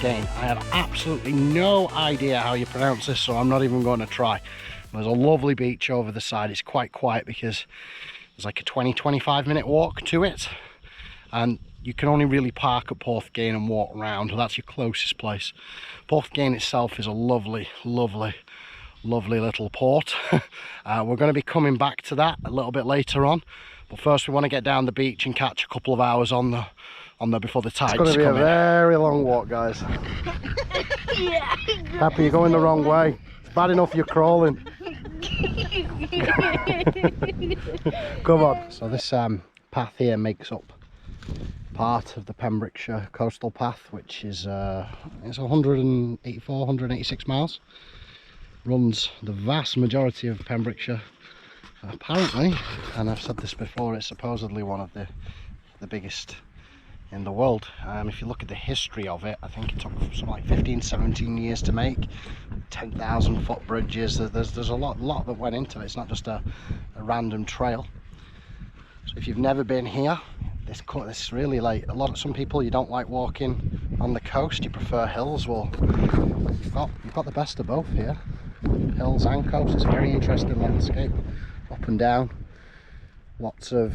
Porthgain. I have absolutely no idea how you pronounce this, so I'm not even going to try. There's a lovely beach over the side. It's quite quiet because there's like a 20-25 minute walk to it, and you can only really park at Porthgain and walk around. That's your closest place. Porthgain itself is a lovely little port. We're going to be coming back to that a little bit later on, but first we want to get down the beach and catch a couple of hours on the before the tides come in. It's going to be a very long walk, guys. Yeah. Happy, you're going the wrong way. It's bad enough you're crawling. Come on. So this path here makes up part of the Pembrokeshire Coastal Path, which is it's 186 miles. Runs the vast majority of Pembrokeshire, apparently, and I've said this before, it's supposedly one of the biggest in the world. If you look at the history of it, I think it took something like 15-17 years to make. 10,000 foot bridges. There's a lot that went into it. It's not just a random trail. So if you've never been here, this really, like, some people, you don't like walking on the coast, you prefer hills. Well, you've got the best of both here, hills and coast. It's a very interesting landscape, up and down. Lots of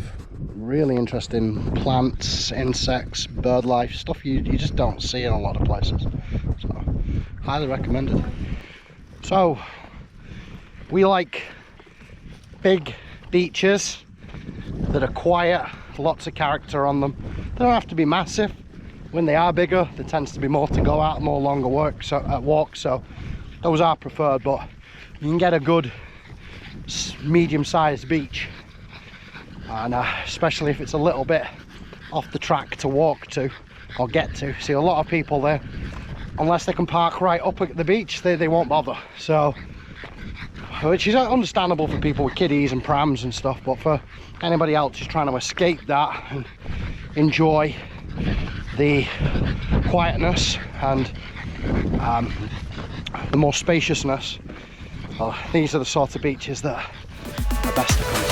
really interesting plants, insects, bird life, stuff you just don't see in a lot of places. So, highly recommended. So, we like big beaches that are quiet, lots of character on them. They don't have to be massive. When they are bigger, there tends to be more to go out, more longer walks, so those are preferred, but you can get a good medium-sized beach, and especially if it's a little bit off the track to walk to or get to. See, a lot of people there, unless they can park right up at the beach, they won't bother. So, which is understandable for people with kiddies and prams and stuff, but for anybody else who's trying to escape that and enjoy the quietness and the more spaciousness, well, these are the sort of beaches that are best to come to.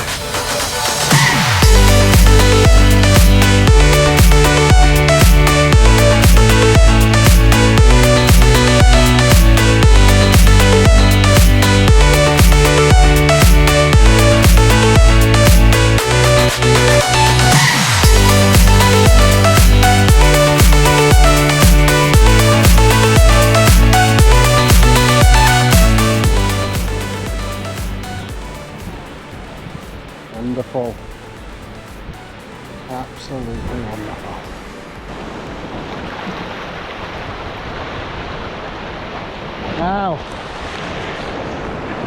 Wonderful, absolutely wonderful. Now,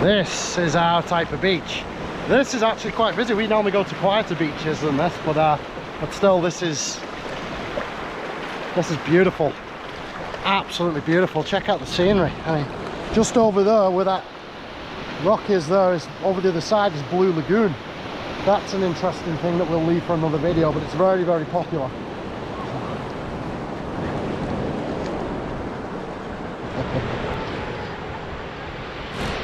this is our type of beach. This is actually quite busy. We normally go to quieter beaches than this, but still, this is beautiful, absolutely beautiful. Check out the scenery. I mean, just over there where that rock is, over the other side is Blue Lagoon. That's an interesting thing that we'll leave for another video, but it's very, very popular.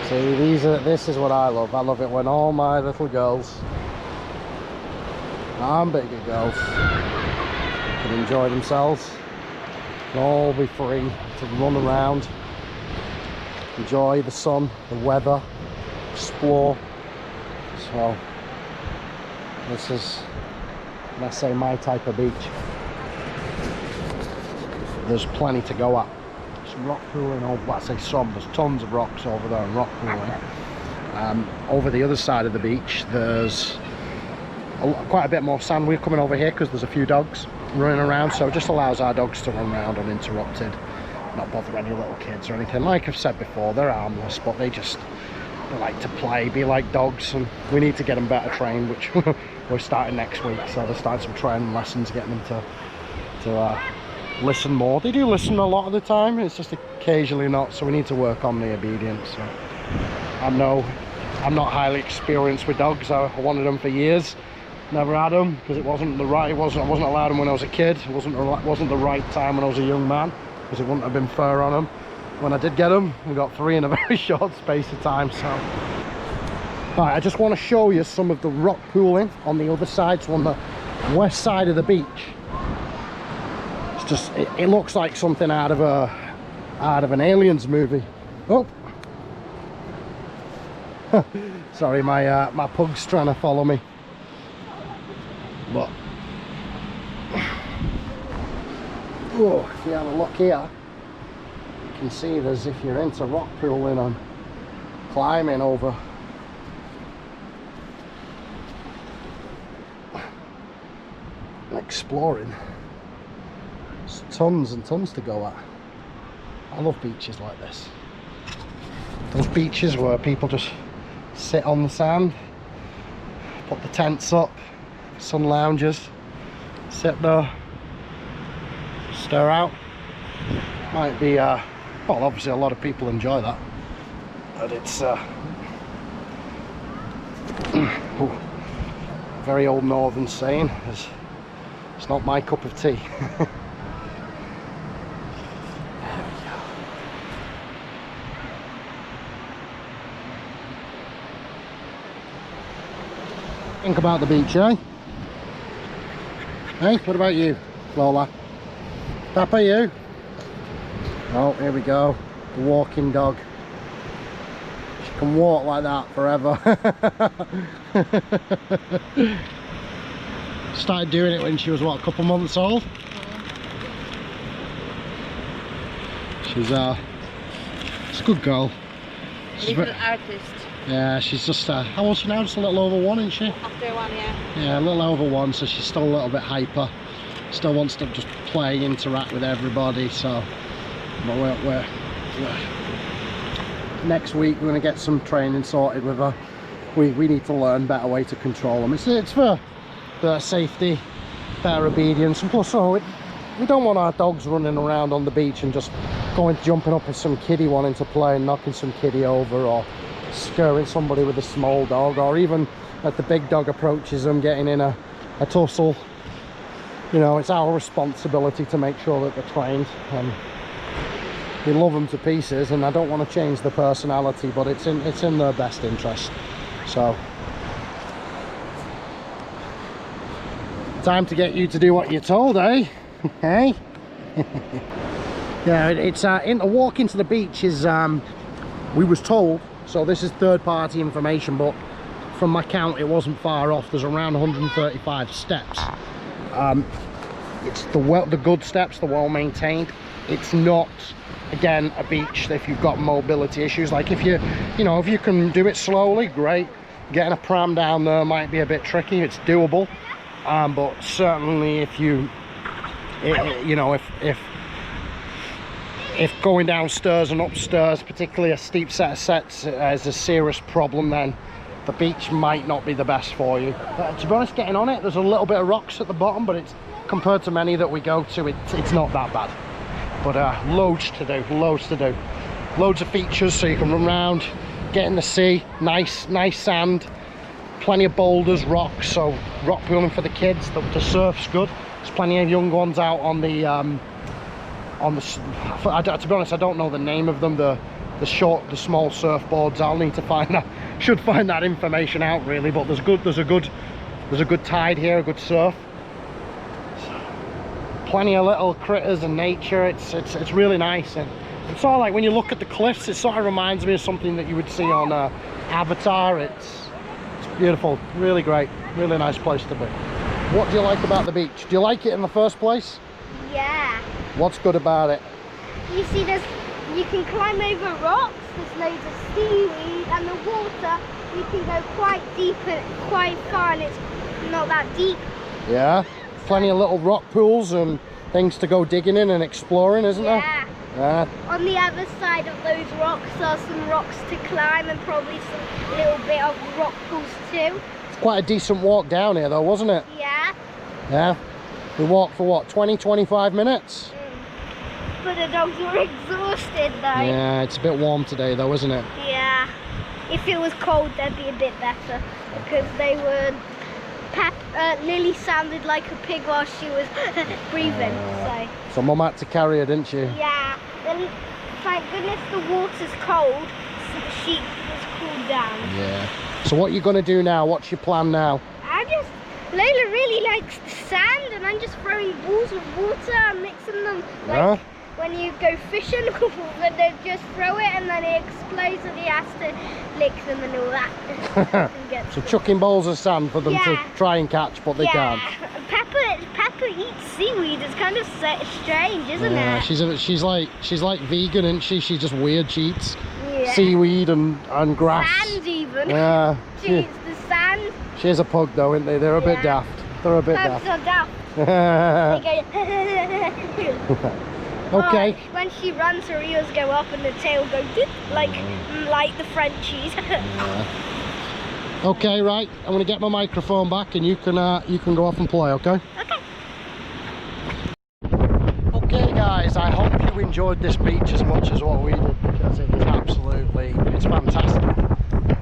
See, this is what I love. I love it when all my little girls and bigger girls can enjoy themselves. They'll all be free to run around, enjoy the sun, the weather, explore. So this is, let's say, my type of beach. There's plenty to go at. Some rock pooling over, well, I say some, there's tons of rocks over there and rock pooling. Over the other side of the beach, there's quite a bit more sand. We're coming over here because there's a few dogs running around, so it just allows our dogs to run around uninterrupted, not bother any little kids or anything. Like I've said before, they're harmless, but they like to play, be like dogs, and we need to get them better trained, which we're starting next week. So they're starting some training lessons, getting them to listen more. They do listen a lot of the time, it's just occasionally not, so we need to work on the obedience. So I'm not highly experienced with dogs. I wanted them for years, never had them because I wasn't allowed them when I was a kid. It wasn't the right time when I was a young man, because it wouldn't have been fur on them. When I did get them, we got 3 in a very short space of time. So, right, I just want to show you some of the rock pooling on the other side, so on the west side of the beach. It's just it looks like something out of an Aliens movie. Oh, sorry, my pug's trying to follow me. But oh, if you have a look here, you can see there's, if you're into rock pooling and climbing over, and exploring, there's tons and tons to go at. I love beaches like this. Those beaches where people just sit on the sand, put the tents up, sun lounges, sit there, stare out. Might be well, obviously a lot of people enjoy that, but it's very old northern saying, it's not my cup of tea. Think about the beach, eh? Hey, what about you, Lola? Papa, you? Oh, here we go. The walking dog. She can walk like that forever. Started doing it when she was, what, a couple months old? She's a good girl. She's Little artist. Yeah, she's just, how old is she now? Just a little over 1, isn't she? After 1, yeah. Yeah, a little over 1, so she's still a little bit hyper. Still wants to just play, interact with everybody, so... But we're next week we're going to get some training sorted with her. We need to learn better way to control them. It's for their safety, their obedience, and plus we don't want our dogs running around on the beach and just jumping up at some kiddie wanting to play and knocking some kiddie over, or scaring somebody with a small dog, or even if the big dog approaches them getting in a tussle. You know, it's our responsibility to make sure that they're trained. We love them to pieces, and I don't want to change the personality, but it's in their best interest. So time to get you to do what you're told, eh? Hey. Yeah, it's a walk into the beach is we was told, so this is third-party information, but from my count it wasn't far off. There's around 135 steps. It's the good steps, the well maintained. It's not, again, a beach if you've got mobility issues. Like if you can do it slowly, great. Getting a pram down there might be a bit tricky. It's doable, but certainly if if going downstairs and upstairs, particularly a steep set of sets, is a serious problem, then the beach might not be the best for you. To be honest, getting on it, there's a little bit of rocks at the bottom, but it's, compared to many that we go to, it's not that bad. But loads to do, loads of features, so you can run around, get in the sea, nice sand, plenty of boulders, rocks, so rock pooling for the kids. The surf's good. There's plenty of young ones out on the to be honest, I don't know the name of them, the small surfboards. I'll need to find that, should find that information out really. But there's a good tide here, a good surf, plenty of little critters and nature. It's really nice, and it's sort of like when you look at the cliffs, it sort of reminds me of something that you would see on Avatar. It's beautiful, really great, really nice place to be. What do you like about the beach? Do you like it in the first place? Yeah. What's good about it? You see, you can climb over rocks, there's loads of seaweed, and the water, you can go quite deep and quite far, and it's not that deep. Yeah, plenty of little rock pools and things to go digging in and exploring, isn't there? Yeah. On the other side of those rocks are some rocks to climb, and probably some little bit of rock pools too. It's quite a decent walk down here though, wasn't it? Yeah. Yeah. We walked for what, 20-25 minutes? But the dogs were exhausted though. Yeah, it's a bit warm today though, isn't it? Yeah. If it was cold, they'd be a bit better, because they were... Lily sounded like a pig while she was breathing. So Mum had to carry her, didn't she? Yeah. Then, thank goodness the water's cold, so the sheep was cooled down. Yeah. So what are you going to do now? What's your plan now? I'm just Layla really likes the sand, and I'm just throwing balls of water and mixing them like Yeah. when you go fishing, when they just throw it and then it explodes and he has to lick them and all that. And get So them. chucking balls of sand for them to Yeah. try and catch, but they can't. Pepper eats seaweed. It's kind of strange, isn't Yeah, it? she's like vegan, isn't she? She's just weird. She eats Yeah. seaweed and grass. Sand even. Yeah. She eats the sand. She is a pug though, isn't they? They're a bit Yeah. daft. They're a bit Pugs daft. are daft. They go. Okay. Oh, when she runs, her ears go up and the tail go dip, like the Frenchies. Yeah. Okay, right. I'm gonna get my microphone back, and you can go off and play. Okay. Okay. Okay, guys. I hope you enjoyed this beach as much as what we did, because it's fantastic.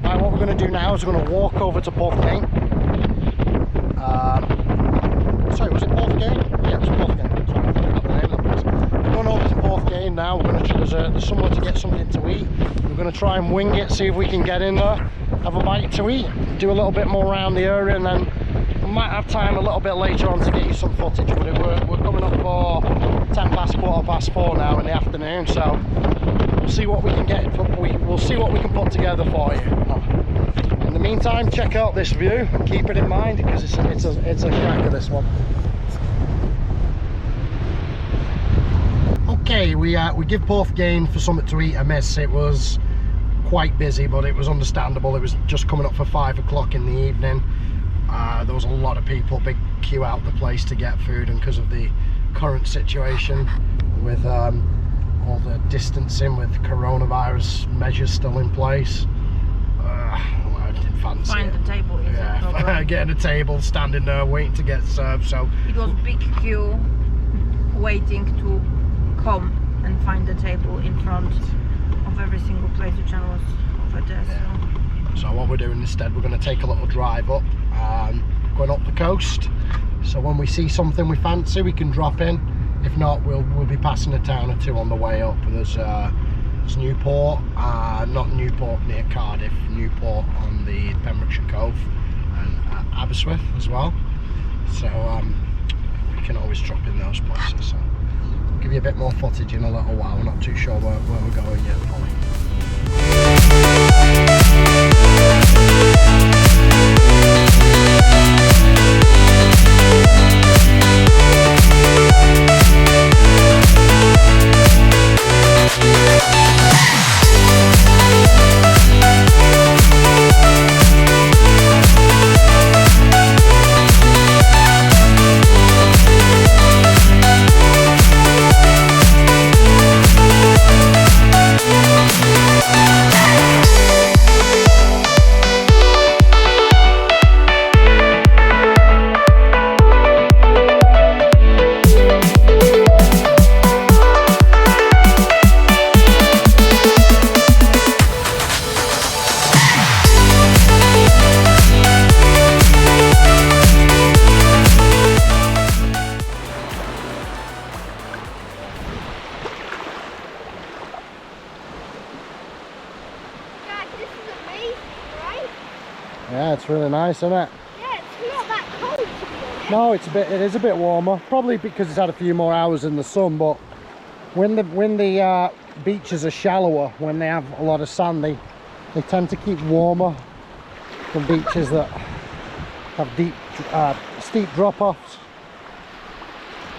Right, what we're gonna do now is we're gonna walk over to Porthcain. Sorry, was it Porthcain? Yeah, it was Porthcain. Sorry, I forgot the name of the place. We're going over to Porthcain now. We're going to there's somewhere to get something to eat. We're going to try and wing it, see if we can get in there, have a bite to eat, do a little bit more around the area, and then we might have time a little bit later on to get you some footage. But we're coming up for 4:10 now in the afternoon, so we'll see what we can get. We'll see what we can put together for you. In the meantime, check out this view and keep it in mind, because it's a cracker, this one. Okay, we give Porthcain for something to eat a miss. It was quite busy, but it was understandable. It was just coming up for 5 o'clock in the evening. There was a lot of people, big queue out the place to get food, and because of the current situation with all the distancing with coronavirus measures still in place, I didn't fancy Find it. the table is a problem. Getting a table, standing there waiting to get served. So It was big queue waiting to come and find the table in front of every single place which I was over there. So what we're doing instead, we're going to take a little drive up, going up the coast. So when we see something we fancy, we can drop in. If not, we'll be passing a town or two on the way up. There's Newport, not Newport near Cardiff, Newport on the Pembrokeshire Cove, and Aberystwyth as well. So we can always drop in those places. So I'll give you a bit more footage in a little while. We're not too sure where we're going yet, Polly. Yeah, it's really nice, isn't it? Yeah, it's not that cold to be honest. No, it is a bit warmer, probably because it's had a few more hours in the sun. But when the beaches are shallower, when they have a lot of sand, they tend to keep warmer than beaches that have deep, steep drop-offs.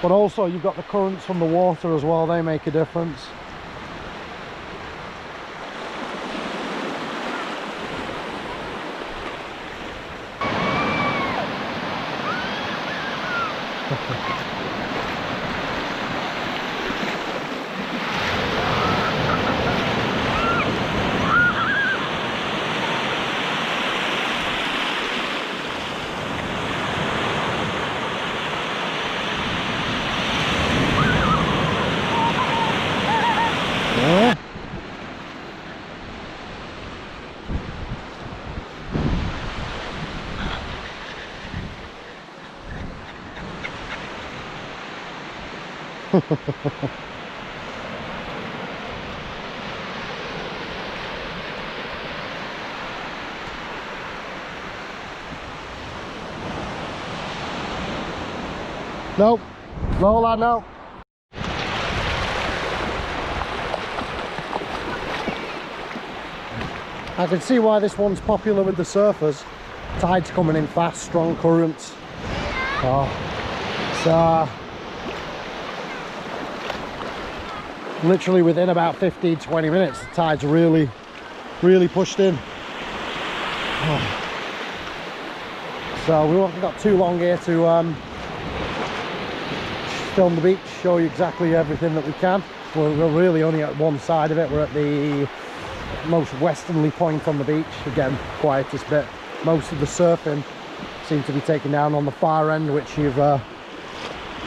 But also you've got the currents from the water as well; they make a difference. Yeah. Nope. Lola, no. I can see why this one's popular with the surfers. Tide's coming in fast, strong currents. Oh, so literally within about 15-20 minutes, the tide's really pushed in. Oh. So we haven't got too long here to film the beach, show you exactly everything that we can. We're really only at one side of it. We're at the most westerly point on the beach. Again, quietest bit. Most of the surfing seem to be taken down on the far end, which you've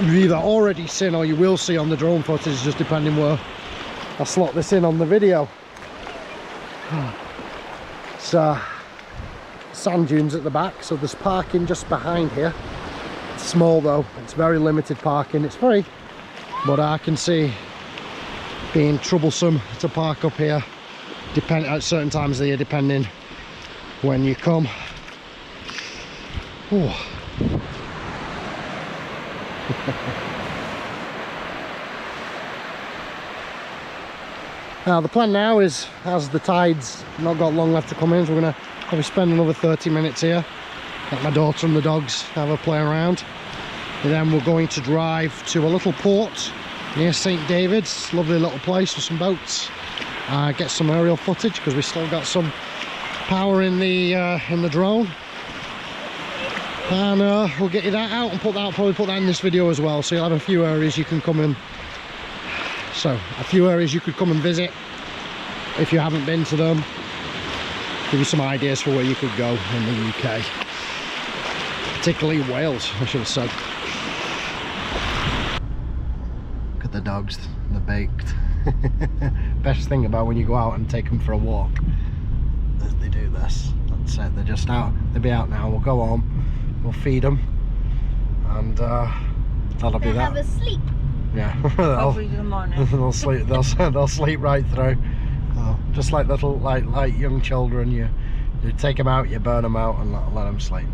either already seen or you will see on the drone footage, just depending where I slot this in on the video. So sand dunes at the back, so there's parking just behind here. It's small though, it's very limited parking. It's free, but I can see being troublesome to park up here at certain times of the year, depending when you come. Now the plan now is, as the tide's not got long left to come in, so we're going to probably spend another 30 minutes here, let my daughter and the dogs have a play around, and then we're going to drive to a little port near St. David's. Lovely little place with some boats. Get some aerial footage because we still got some power in the drone, and we'll get you that out and probably put that in this video as well, so you'll have a few areas you can come and visit if you haven't been to them. Give you some ideas for where you could go in the UK, particularly Wales, I should have said. Look at the dogs, they're baked. Best thing about when you go out and take them for a walk is they do this. That's it, they're just out. They'll be out now. We'll go home, we'll feed them, and that'll be that. Have a sleep. Yeah. Hopefully in the morning. They'll sleep. They'll sleep right through. Just like little like young children, you take them out, you burn them out, and let them sleep.